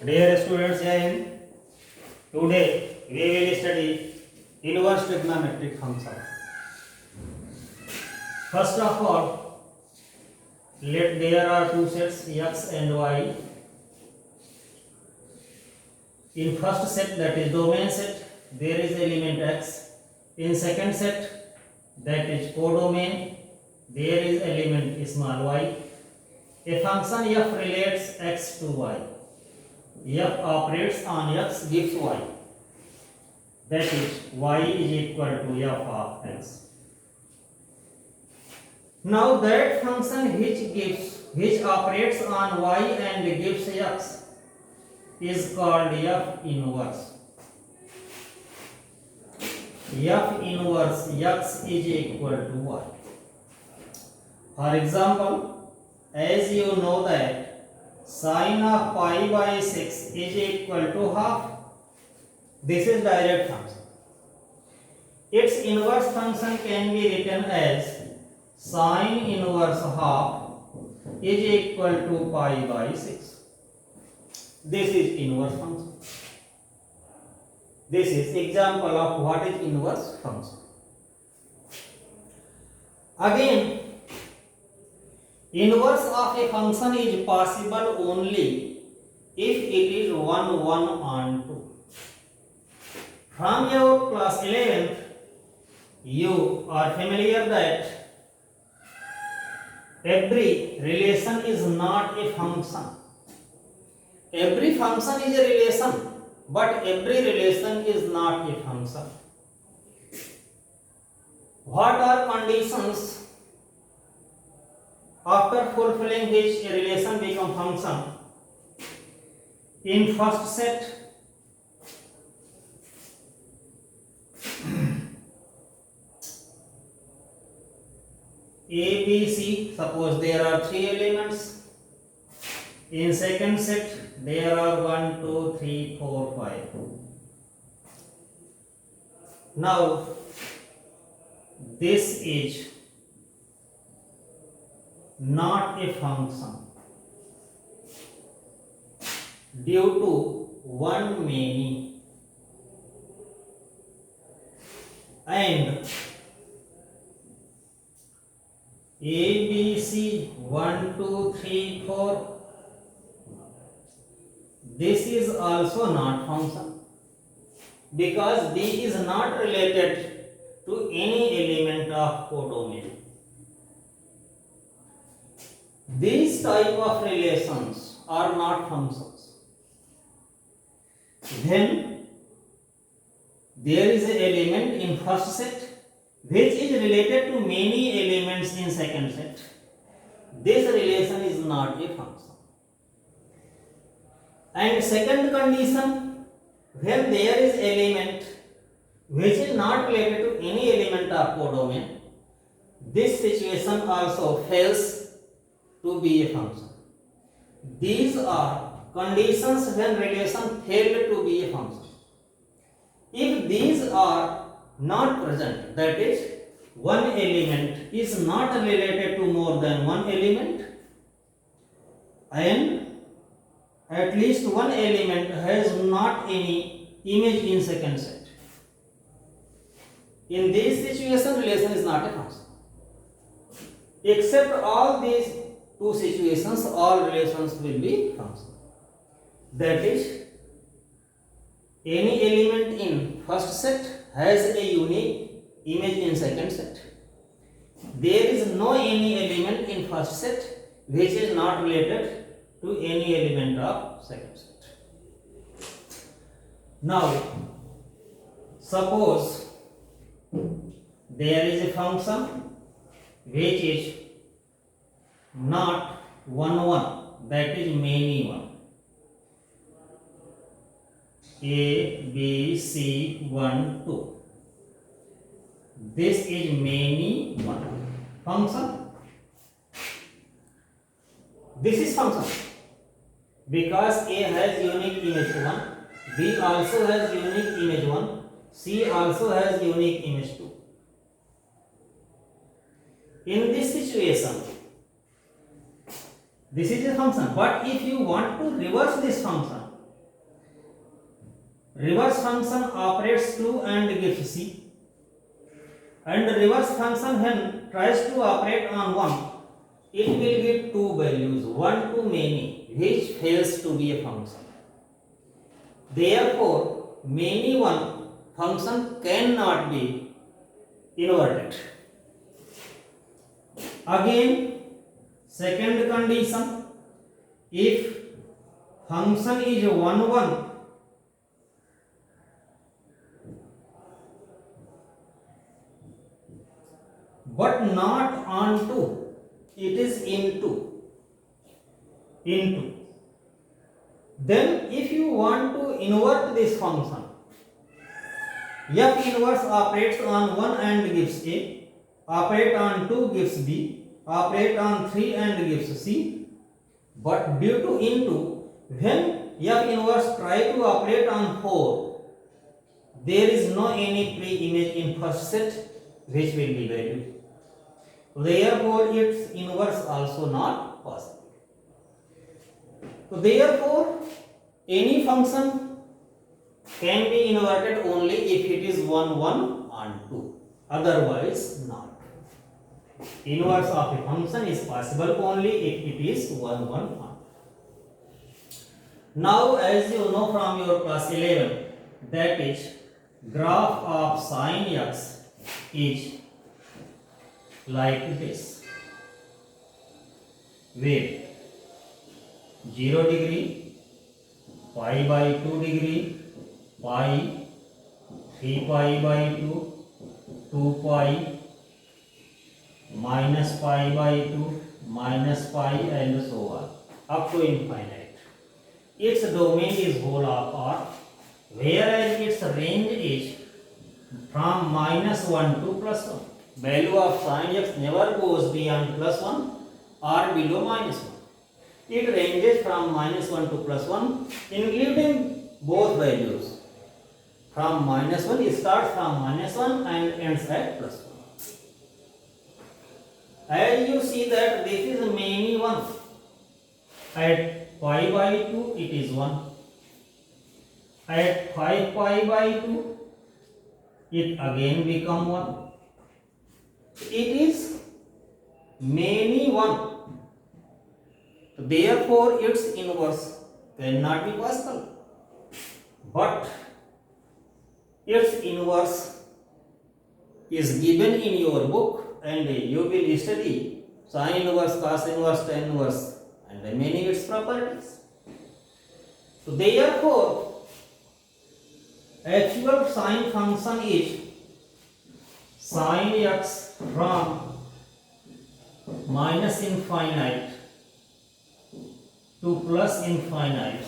Dear students, today we will study inverse trigonometric function. First of all, let there are two sets x and y. In first set, that is domain set, there is element x. In second set, that is codomain, there is element small y. A function f relates x to y. F operates on x gives y. That is y is equal to f of x. Now that function which operates on y and gives x is called f inverse. F inverse x is equal to y. For example, as you know that sine of pi by 6 is equal to half. This is direct function. Its inverse function can be written as sine inverse half is equal to pi by 6. This is inverse function. This is example of what is inverse function. Again, inverse of a function is possible only if it is 1, 1 and 2. From your class 11th, you are familiar that every relation is not a function. Every function is a relation, but every relation is not a function. What are conditions after fulfilling which a relation become function? In first set, A, B, C, suppose there are 3 elements. In second set, there are 1, 2, 3, 4, 5. Now, this is not a function due to one many, and A, B, C, 1, 2, 3, 4, this is also not function because B is not related to any element of codomain. These type of relations are not functions. Then there is an element in first set which is related to many elements in second set. This relation is not a function. And second condition, when there is element which is not related to any element of codomain, this situation also fails to be a function. These are conditions when relation failed to be a function. If these are not present, that is, one element is not related to more than one element, and at least one element has not any image in second set. In this situation, relation is not a function. Except all these two situations, all relations will be function. That is, any element in first set has a unique image in second set. There is no any element in first set which is not related to any element of second set. Now, suppose there is a function which is not 1, 1, that is many 1. A, B, C, 1, 2. This is many 1 function. This is function because A has unique image 1, B also has unique image 1, C also has unique image 2. In this situation, this is a function, but if you want to reverse this function, reverse function operates 2 and gives c, and reverse function when tries to operate on 1, it will give two values, one to many, which fails to be a function. Therefore many one function cannot be inverted. Again, second condition, if function is 1 1, but not onto, it is into, then if you want to invert this function, f inverse operates on 1 and gives a, operate on 2 gives b, operate on 3 and gives c, but due to into, when f inverse try to operate on 4, there is no any pre-image in first set which will be valued. Therefore its inverse also not possible. So therefore any function can be inverted only if it is 1 1 and 2, otherwise not. Inverse of a function is possible only if it is 1 1 and 2. Now as you know from your class 11, that is graph of sin x is like this, where 0 degree, pi by 2 degree, pi, 3 pi by 2, 2 pi, minus pi by 2, minus pi, and so on up to infinite. Its domain is whole of R, whereas its range is from minus 1 to plus 1. Value of sin x never goes beyond plus 1 or below minus 1. It ranges from minus 1 to plus 1, including both values. From minus 1, it starts from minus 1 and ends at plus 1. As you see that this is many 1. At pi by 2, it is 1. At 5 pi by 2, it again become 1. It is many 1. Therefore its inverse cannot be possible. But its inverse is given in your book, and you will study sin inverse, cos inverse, tan inverse, and many its properties. So therefore actual sin function is sin x from minus infinite to plus infinite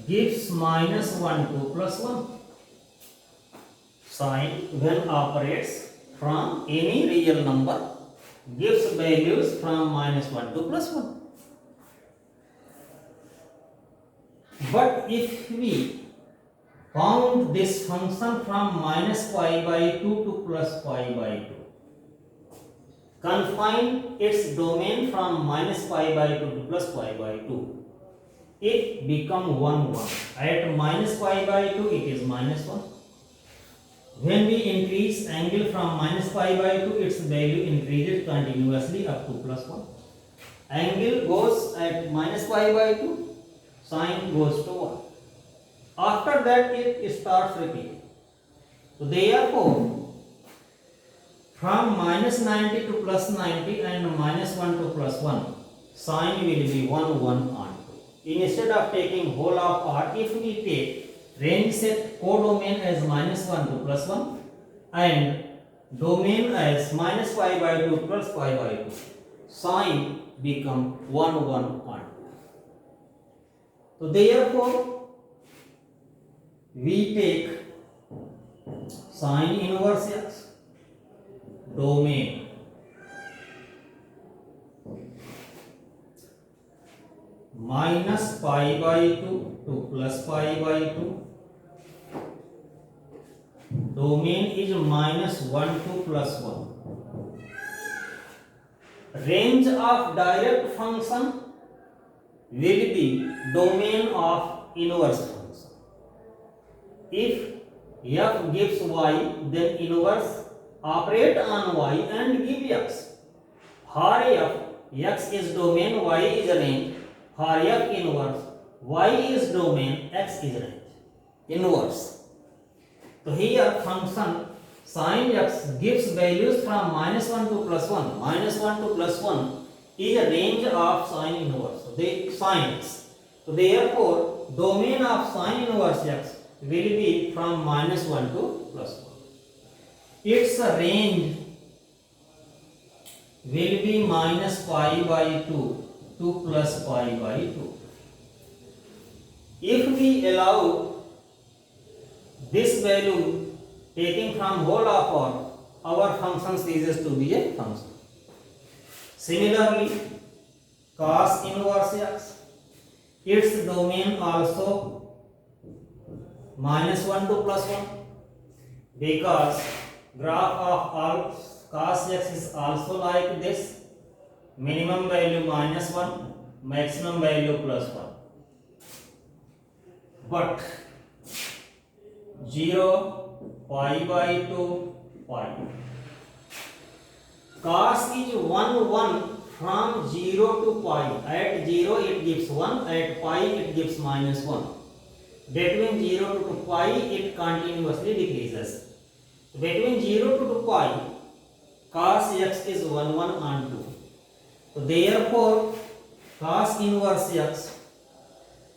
gives minus 1 to plus 1. Sin when operates from any real number gives values from minus 1 to plus 1. But if we found this function from minus pi by 2 to plus pi by 2, confine its domain from minus pi by 2 to plus pi by 2, it become 1 1. At minus pi by 2, it is minus 1. When we increase angle from minus pi by 2, its value increases continuously up to plus 1. Angle goes at minus pi by 2, sin goes to 1. After that it starts repeating. So therefore from minus 90 to plus 90 and minus 1 to plus 1, sin will be 1 1 and 2. Instead of taking whole of R, if we take range set codomain as minus 1 to plus 1 and domain as minus pi by 2 plus pi by 2, sin become 1 1 and 2. So therefore we take sin inverse x, domain minus pi by 2 to plus pi by 2, domain is minus 1 to plus 1. Range of direct function will be domain of inverse function. if f gives y, then inverse operate on y and give x. For f, x is domain, y is range. For f inverse, y is domain, x is range. Inverse. So here function sin x gives values from -1 to +1. -1 to +1 is a range of sin inverse. So they sin x. So therefore, domain of sin inverse x will be from -1 to +1. Its range will be -π/2 to +π/2. If we allow this value taking from whole of our function ceases to be a function. Similarly, cos inverse x, its domain also -1 to +1, because graph of all cos x is also like this, minimum value -1, maximum value +1. But 0, π/2, π. Cos is 1 from 0 to pi. At 0 it gives 1, at pi it gives -1. Between 0 to pi it continuously decreases. Between 0 to 2 pi, cos x is 1 and 2. So therefore, cos inverse x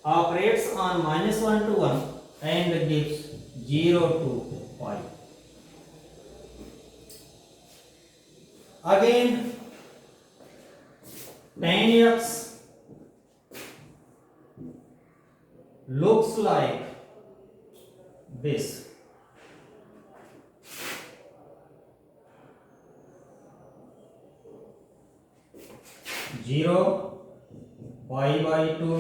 operates on -1 to 1 and gives 0 to pi. Again, tan x looks like this. Zero, π/2,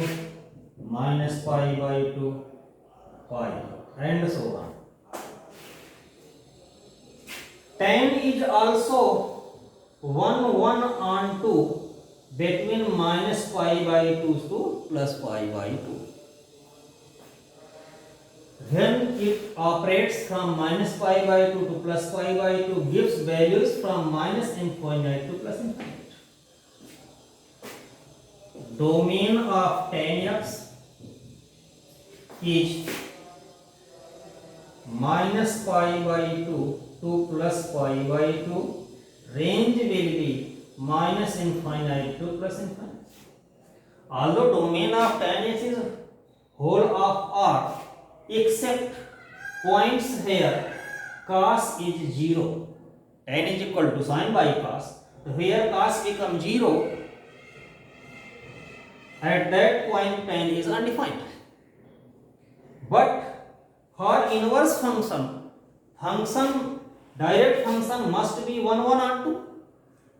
-π/2, pi, and so on. Tan is also 1 and 2 between -π/2 to +π/2. When it operates from -π/2 to +π/2, gives values from -infinite to +infinite. Domain of tan x is -π/2 to +π/2. Range will be -infinite to +infinite. Although domain of tan x is whole of R, except points here cos is 0. Tan is equal to sin by cos. Where cos becomes 0, at that point tan is undefined. But for inverse function, direct function must be 1 and 2,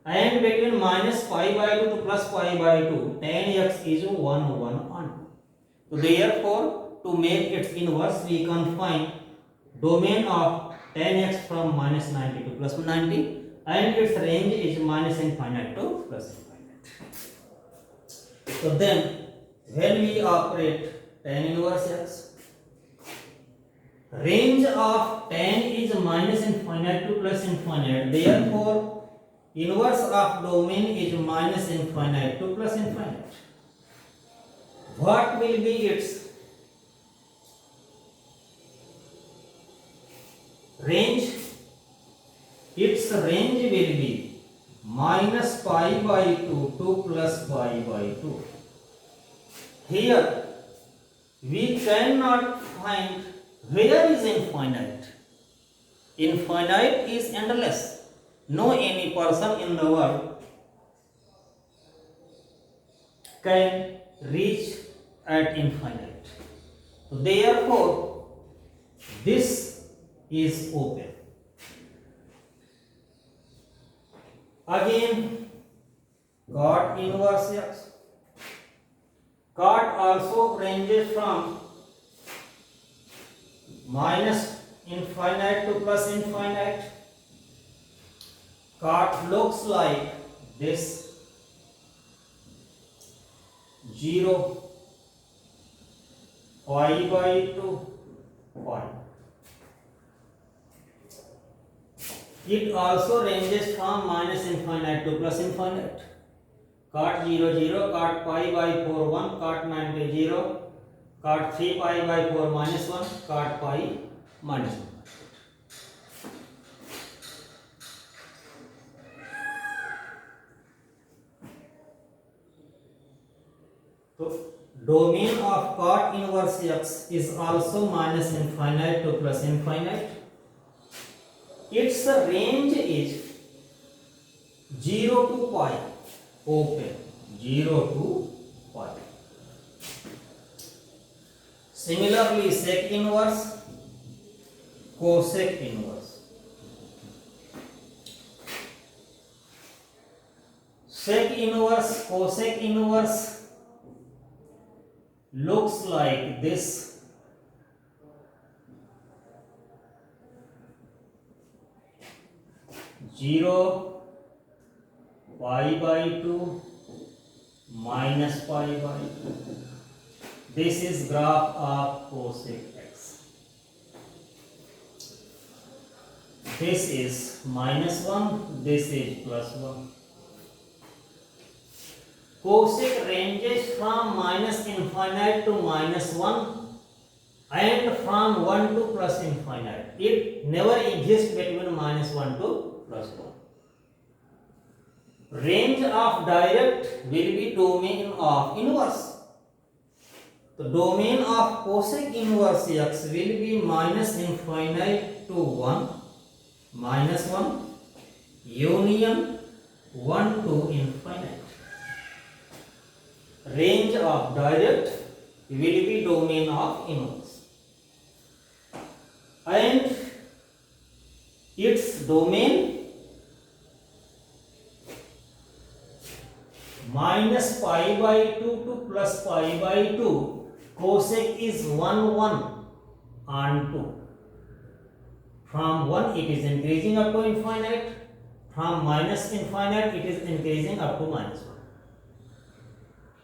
and between -π/2 to +π/2, tan x is 1 and 2. So therefore, to make its inverse, we can find domain of tan x from -90 to +90, and its range is -infinite to +infinite. So then, when we operate tan inverse x, range of tan is -infinite to +infinite. Therefore, inverse of domain is -infinite to +infinite. What will be its range? Its range will be -π/2 to +π/2. Here we cannot find where is infinite. Infinite is endless. No any person in the world can reach at infinite. So therefore, this is open. Again, cot inverse x. Cot also ranges from -infinite to +infinite. Cot looks like this. 0, π/2, pi. It also ranges from minus infinite to plus infinite. Cot 0 0, cot pi by 4 1, cot 90 0, cot 3 pi by 4 minus 1, cot pi minus 1. So domain of cot inverse x is also minus infinite to plus infinite. Its range is 0 to pi, open, 0 to pi. Similarly, sec inverse, cosec inverse. Sec inverse, cosec inverse looks like this. Zero, pi by 2, minus pi by 2. This is graph of cosec x. This is minus 1, this is plus 1. Cosec ranges from minus infinite to minus 1 and from 1 to plus infinite. It never exists between minus 1 to plus 1. Range of direct will be domain of inverse. The domain of cosec inverse x will be minus infinite to 1, minus 1, union 1 to infinite. Range of direct will be domain of inverse. And its domain minus pi by 2 to plus pi by 2, cosec is 1 1 and 2. From 1 it is increasing up to infinite, from minus infinite it is increasing up to minus 1.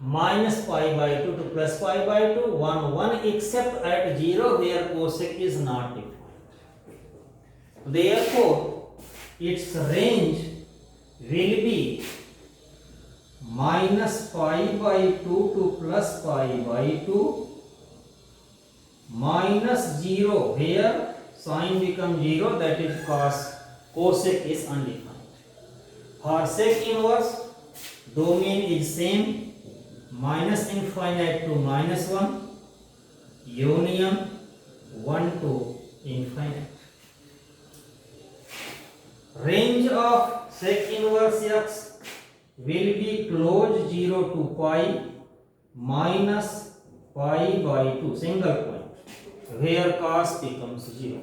Minus pi by 2 to plus pi by 2, 1 1 except at 0 where cosec is not defined. Therefore, its range will be minus pi by 2 to plus pi by 2, minus 0 where sin becomes 0, that is cos, cosec is undefined. For sec inverse, domain is same, minus infinite to minus 1, union 1 to infinite. Range of sec inverse x will be close 0 to pi minus pi by 2, single point, where cos becomes 0.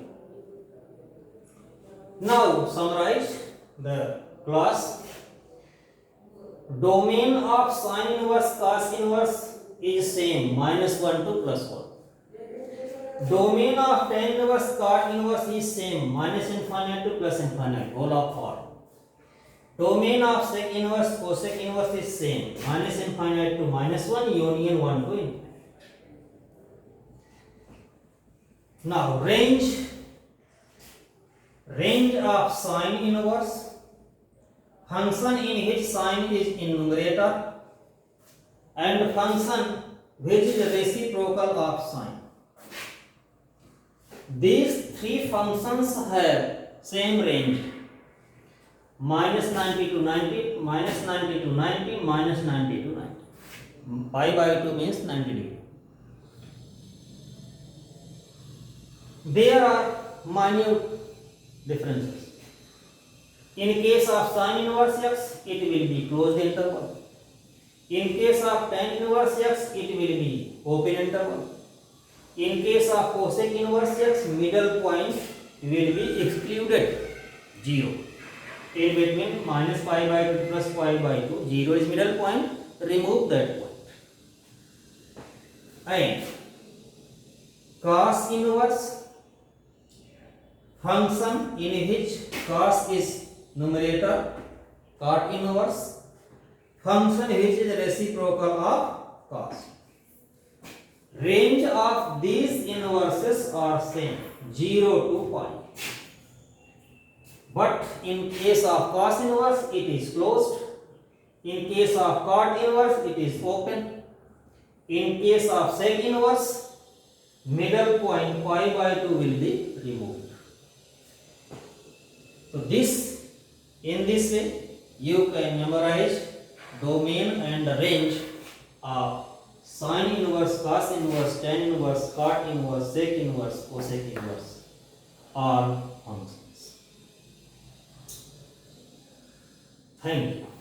Now summarize the class. Domain of sin inverse cos inverse is same, minus 1 to plus 1. Domain of tan inverse cot inverse is same, minus infinite to plus infinite, whole of form. Domain of sec inverse cosec inverse is same, minus infinite to minus 1, union 1 to infinite. Now range of sin inverse, function in which sin is in numerator and function which is reciprocal of sin. These three functions have same range, minus 90 to 90, minus 90 to 90, minus 90 to 90. Pi by 2 means 90 degree. There are minute differences. In case of sin inverse x, it will be closed interval. In case of tan inverse x, it will be open interval. In case of cosec inverse x, middle point will be excluded, 0. In between minus pi by 2 plus pi by 2, 0 is middle point, remove that point. And cos inverse, function in which cos is numerator, cot inverse, function which is reciprocal of cos. Range of these inverses are same, 0 to pi. but in case of cos inverse it is closed, in case of cot inverse it is open, in case of sec inverse middle point pi by 2 will be removed. So in this way you can memorize domain and range of sin inverse, cos inverse, tan inverse, cot inverse, sec inverse, cosec inverse all functions. Thank you.